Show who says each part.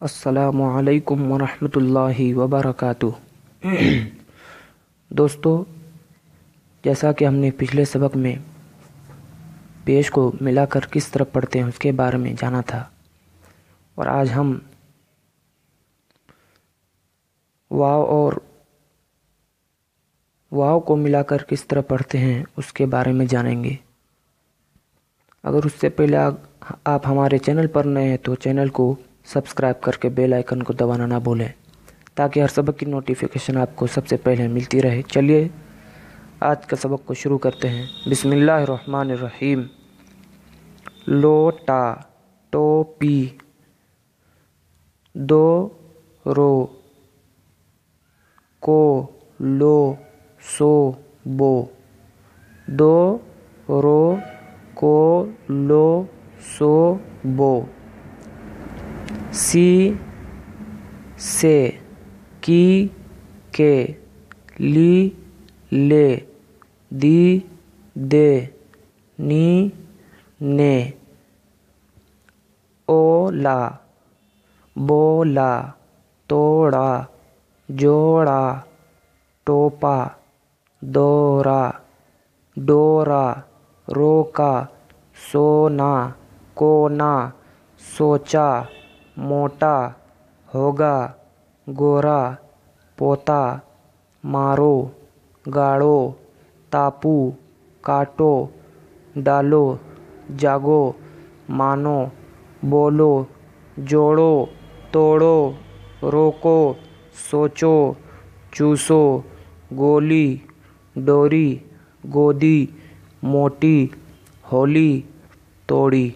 Speaker 1: अस्सलामुअलैकुम वरहमतुल्लाहि वबरकातुह। दोस्तों, जैसा कि हमने पिछले सबक में पेश को मिलाकर किस तरह पढ़ते हैं उसके बारे में जाना था, और आज हम वाव और वाव को मिलाकर किस तरह पढ़ते हैं उसके बारे में जानेंगे। अगर उससे पहले आप हमारे चैनल पर नए हैं तो चैनल को सब्सक्राइब करके बेल आइकन को दबाना ना भूलें, ताकि हर सबक की नोटिफिकेशन आपको सबसे पहले मिलती रहे। चलिए आज का सबक को शुरू करते हैं। बिस्मिल्लाहिर्रहमानिर्रहीम। लोटा, टोपी, दो रो, को, लो, सो, बो। दो रो, को, लो, सो, बो। सी, से, की, के, ली, ले, दी, दे, नी, ने। ओला, बोला, तोड़ा, जोड़ा, टोपा, दौरा, डोरा, रोका, सोना, कोना, सोचा, मोटा, होगा, गोरा, पोता, मारो, गाड़ो, तापू, काटो, डालो, जागो, मानो, बोलो, जोड़ो, तोड़ो, रोको, सोचो, चूसो, गोली, डोरी, गोदी, मोटी, होली, तोड़ी।